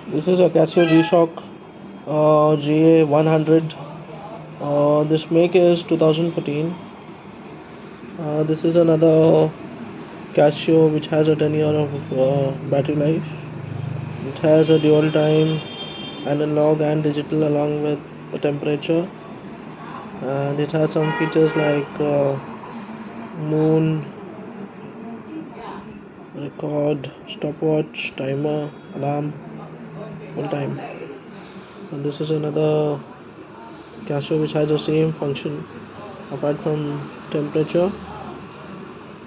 This is a Casio G-Shock GA100. This make is 2014. This is another Casio which has a 10-year of battery life. It has a dual time analog and digital along with the temperature, and it has some features like moon, record, stopwatch, timer, alarm, all time. And this is another Casio which has the same function apart from temperature.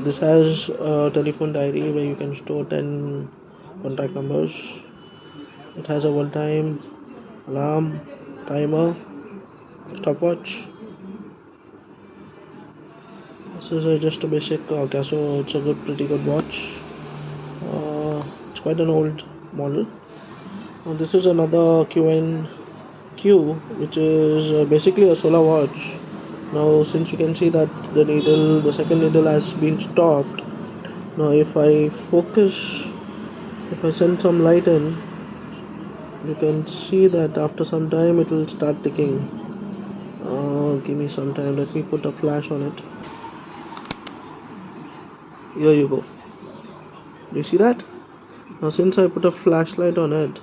This has a telephone diary where you can store 10 contact numbers. It has a one time alarm, timer, stopwatch. This is just a basic Casio. It's a pretty good watch. It's quite an old model. This is another QNQ, which is basically a solar watch. Now, since you can see that the second needle has been stopped. Now, if I send some light in, you can see that after some time it will start ticking. Give me some time. Let me put a flash on it. Here you go. Do you see that? Now, since I put a flashlight on it,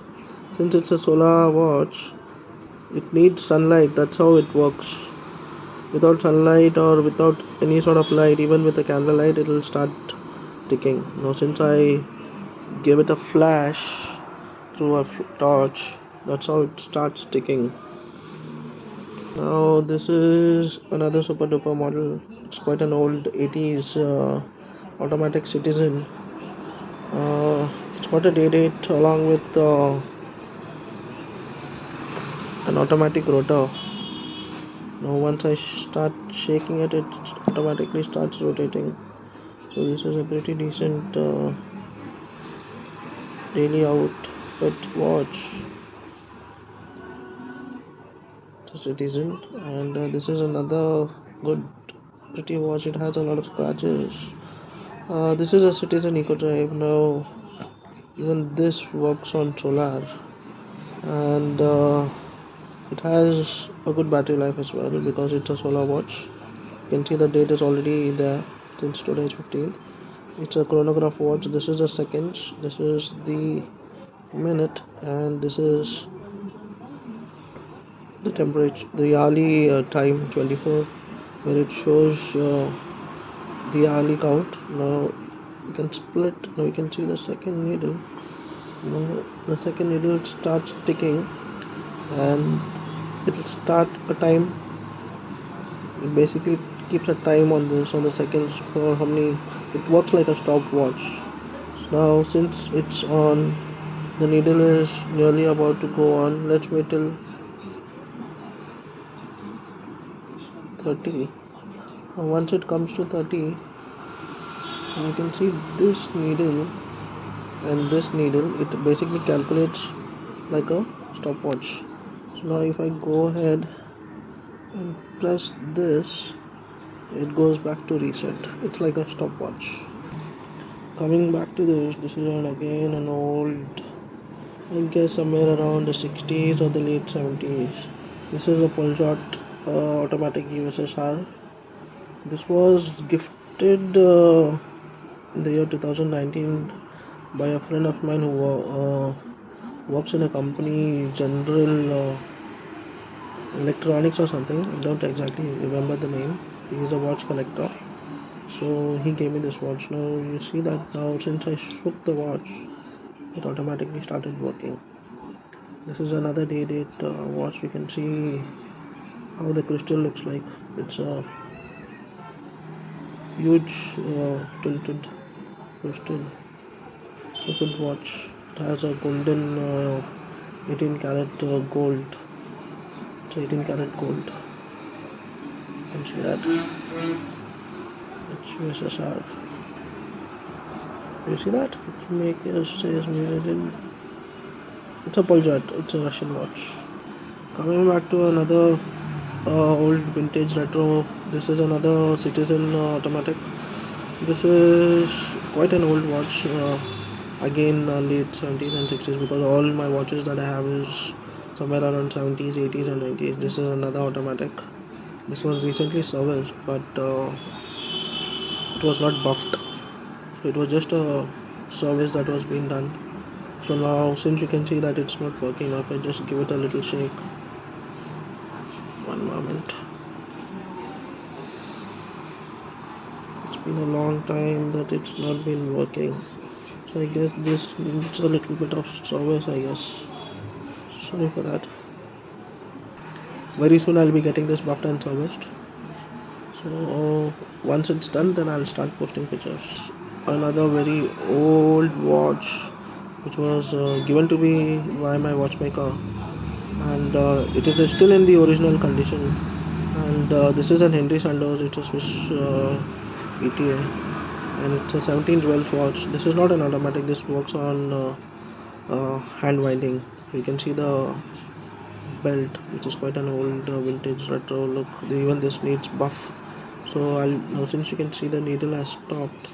since it's a solar watch, it needs sunlight. That's how it works. Without sunlight or without any sort of light, even with a candlelight, it will start ticking. Now, since I give it a flash through a torch, that's how it starts ticking. Now, this is another super duper model. It's quite an old 80s automatic Citizen. It's got a day date along with an automatic rotor. Now once I start shaking it, it automatically starts rotating. So this is a pretty decent daily outfit watch. It's a Citizen, and this is another good pretty watch. It has a lot of scratches. This is a Citizen Eco Drive. Now even this works on solar, and it has a good battery life as well because it's a solar watch. You can see the date is already there since today is 15th. It's a chronograph watch. This is the seconds, this is the minute, and this is the temperature, the hourly time 24, where it shows the hourly count. Now you can split. Now you can see the second needle. Now the second needle starts ticking, and it will start a time. It basically keeps a time on the seconds for how many. It works like a stopwatch. Now since it's on, the needle is nearly about to go on. Let's wait till 30. Now once it comes to 30, you can see this needle and this needle, it basically calculates like a stopwatch. So now if I go ahead and press this, it goes back to reset. It's like a stopwatch. Coming back to this is again an old, I guess somewhere around the 60s or the late 70s. This is a Pulsar automatic USSR. This was gifted in the year 2019 by a friend of mine who works in a company, General Electronics or something. I don't exactly remember the name. He is a watch collector. So he gave me this watch. Now you see that now since I shook the watch, it automatically started working. This is another day date watch. You can see how the crystal looks like. It's a huge tilted crystal. It's a good watch. It has a golden 18 karat gold. It's 18 karat gold. You can see that. It's USSR. You see that? Its maker says made in. It's a Pulsar. It's a Russian watch. Coming back to another old vintage retro. This is another Citizen automatic. This is quite an old watch. again late 70s and 60s, because all my watches that I have is somewhere around 70s, 80s and 90s. This is another automatic. This was recently serviced, but it was not buffed, so it was just a service that was being done. So now, since you can see that it's not working, if I just give it a little shake, one moment. It's been a long time that it's not been working, so I guess this needs a little bit of service, I guess. Sorry for that. Very soon I'll be getting this buffed and serviced. So once it's done, then I'll start posting pictures. Another very old watch which was given to me by my watchmaker, and it is still in the original condition. And this is an Henry Sanders. It's a Swiss ETA, and it's a 1712 watch. This is not an automatic. This works on hand winding. You can see the belt, which is quite an old vintage retro look. Even this needs buff. So I'll now, since you can see the needle has stopped,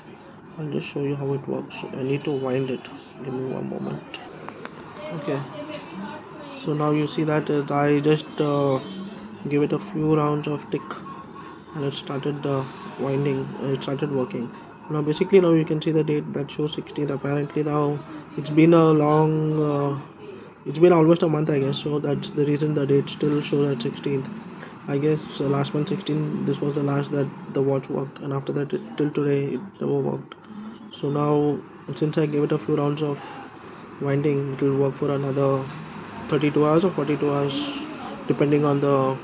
I'll just show you how it works. I need to wind it. Give me one moment. Okay. So now you see that I just give it a few rounds of tick, and it started winding. It started working. Now basically now you can see the date that shows 16th. Apparently now it's been a long. It's been almost a month, I guess. So that's the reason the date still shows at 16th. I guess last month 16, this was the last that the watch worked, and after that till today it never worked. So now, since I gave it a few rounds of winding, it will work for another 32 hours or 42 hours, depending on the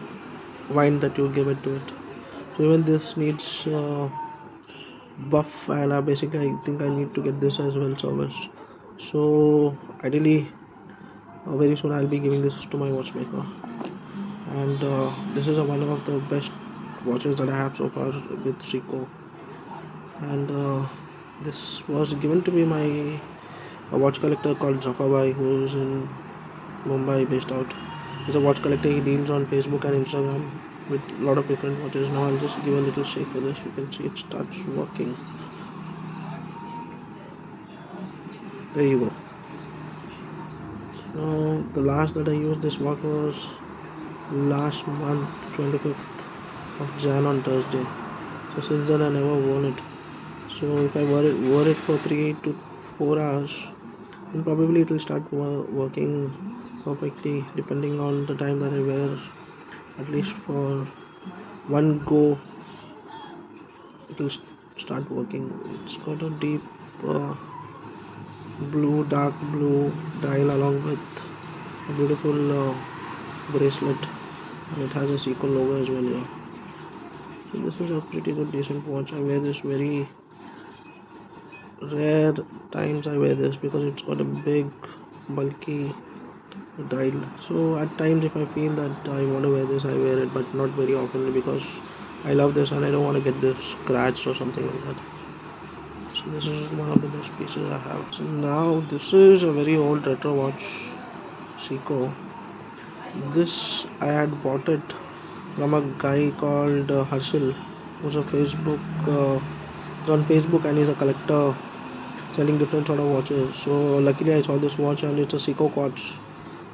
wind that you give it to it. So even this needs buff, and basically I think I need to get this as well serviced. So ideally very soon I'll be giving this to my watchmaker, and this is one of the best watches that I have so far with Seiko. And this was given to me by a watch collector called Zafabai, who is in Mumbai, based out. He's a watch collector. He deals on Facebook and Instagram with a lot of different watches. Now I'll just give a little shake for this. You can see it starts working. There you go. Now the last that I used this watch was last month, 25th of Jan on Thursday. So since then I never worn it. So if I wore it for 3 to 4 hours, then probably it will start working perfectly, depending on the time that I wear. At least for one go it will start working. It's got a deep dark blue dial, along with a beautiful bracelet, and it has a Seiko logo as well here. So this is a pretty good decent watch. I wear this very rare times. I wear this because it's got a big bulky dial. So at times if I feel that I want to wear this, I wear it, but not very often, because I love this and I don't want to get this scratched or something like that. So this is one of the best pieces I have. So now this is a very old retro watch, Seiko. This I had bought it from a guy called Harshil, who's a Facebook he's on Facebook, and he's a collector selling different sort of watches. So luckily I saw this watch, and it's a Seiko watch,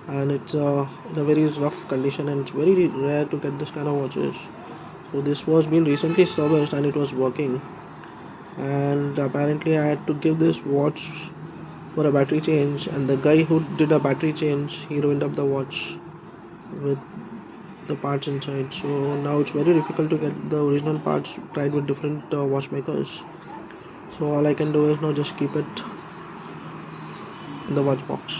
and it's in a very rough condition, and it's very rare to get this kind of watches. So this was been recently serviced and it was working, and apparently I had to give this watch for a battery change, and the guy who did a battery change, he ruined up the watch with the parts inside. So now it's very difficult to get the original parts tried with different watchmakers. So all I can do is now just keep it in the watch box.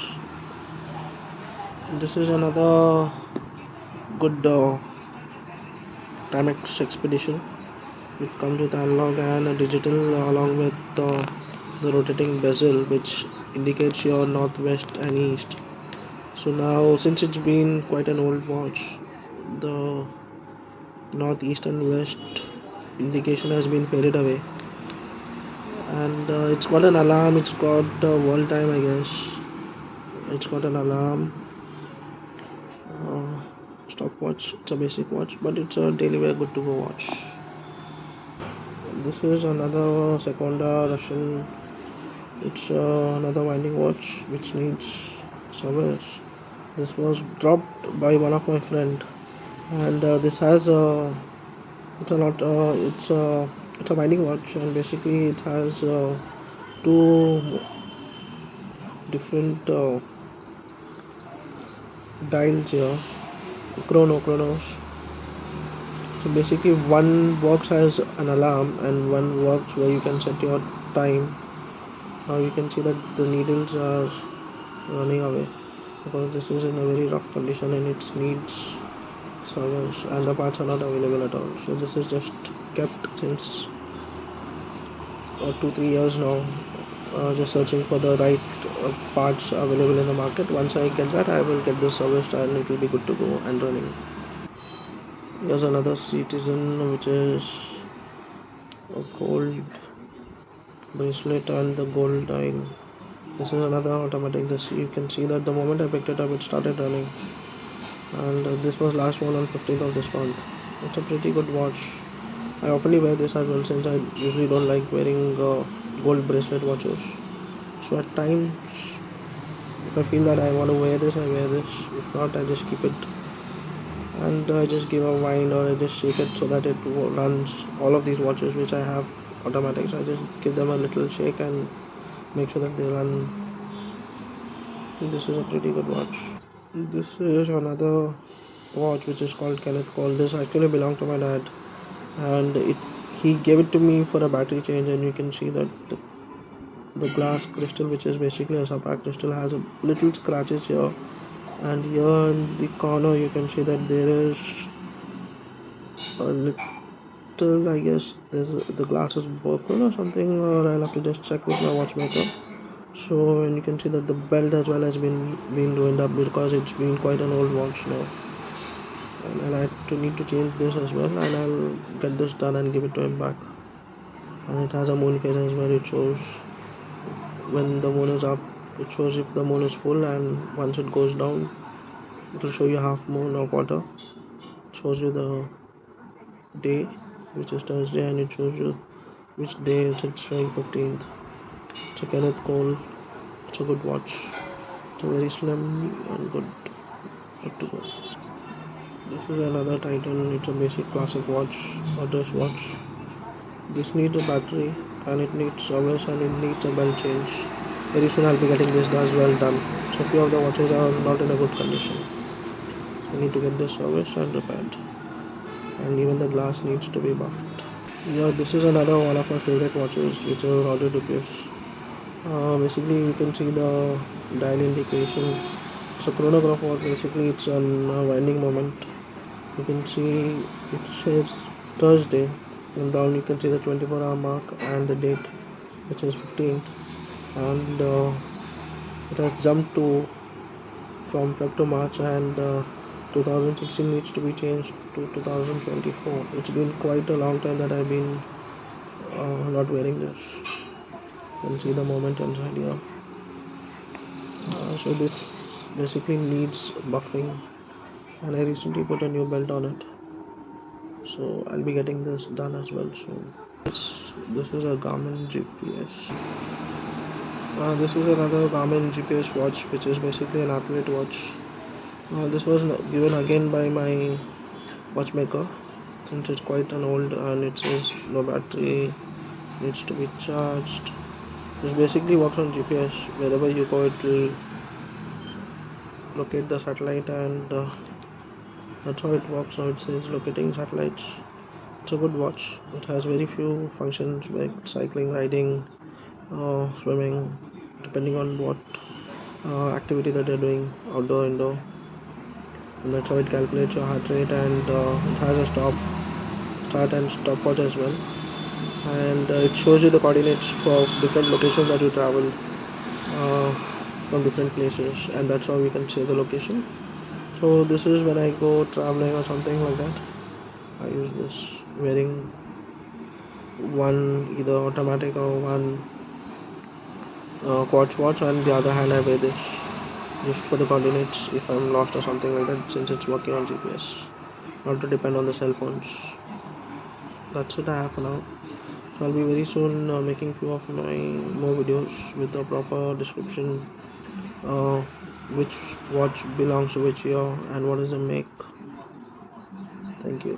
This is another good Timex Expedition. It comes with analog and a digital, along with the rotating bezel, which indicates your northwest and east. So now, since it's been quite an old watch, the north, east and west indication has been faded away, and it's got an alarm. It's got world time, I guess. It's got an alarm, stopwatch. It's a basic watch, but it's a daily wear good to go watch. This is another Seconda Russian It's another winding watch which needs service. This was dropped by one of my friend, and this has a it's a lot it's a winding watch, and basically it has two different dials here, chronos. So basically one works as an alarm and one works where you can set your time. Now you can see that the needles are running away because this is in a very rough condition and it needs service, and the parts are not available at all. So this is just kept since 2-3 years now, just searching for the right parts available in the market. Once I get that, I will get this serviced and it will be good to go and running. Here's another Citizen, which is a gold bracelet and the gold dial. This is another automatic. This you can see that the moment I picked it up, it started running, and this was last one on 15th of this month. It's a pretty good watch. I often wear this as well, since I usually don't like wearing gold bracelet watches. So at times, if I feel that I want to wear this, I wear this. If not, I just keep it and I just give a wind, or I just shake it so that it runs. All of these watches which I have automatics, I just give them a little shake and make sure that they run. So this is a pretty good watch. This is another watch which is called Kenneth Cole. This actually belonged to my dad, and he gave it to me for a battery change, and you can see that the glass crystal, which is basically a sapphire crystal, has a little scratches here, and here in the corner you can see that there is a little, I guess the glass is broken or something, or I'll have to just check with my watchmaker. So, and you can see that the belt as well has been ruined up because it's been quite an old watch now, and I need to change this as well, and I'll get this done and give it to him back. And it has a moon phase as well. It shows when the moon is up, it shows if the moon is full, and once it goes down, it will show you half moon or quarter. It shows you the day, which is Thursday, and it shows you which day it's showing 15th. It's a Kenneth Cole. It's a good watch. It's a very slim and good to go. This is another Titan. It's a basic classic watch, or dress watch. This needs a battery, and it needs service, and it needs a belt change. Very soon I'll be getting this as well done. So few of the watches are not in a good condition. I need to get this serviced and repaired, and even the glass needs to be buffed. Yeah, this is another one of my favorite watches, which is Audio Dupius. Basically, you can see the dial indication. It's a chronograph watch. Basically, it's on a winding moment. You can see it says Thursday, and down you can see the 24-hour mark and the date, which is 15th, and it has jumped to from Feb to March, and 2016 needs to be changed to 2024. It's been quite a long time that I've been not wearing this. You can see the moment inside here. So this basically needs buffing, and I recently put a new belt on it. So I'll be getting this done as well soon. This is a Garmin GPS. This is another Garmin GPS watch, which is basically an athlete watch. This was given again by my watchmaker, since it's quite an old, and it says no battery, needs to be charged. This basically works on GPS. Wherever you go, it will locate the satellite, and that's how it works. Now it says locating satellites. It's a good watch. It has very few functions like cycling, riding, swimming, depending on what activity that you're doing, outdoor, indoor. And that's how it calculates your heart rate, and it has a start and stopwatch as well, and it shows you the coordinates for different locations that you travel from different places, and that's how we can say the location. So this is when I go traveling or something like that, I use this, wearing one either automatic or one quartz watch, and the other hand I wear this just for the coordinates if I'm lost or something like that, since it's working on GPS, not to depend on the cell phones. That's it I have for now. So I'll be very soon making few of my more videos with a proper description, uh, which watch belongs to which year and what is the make. Thank you.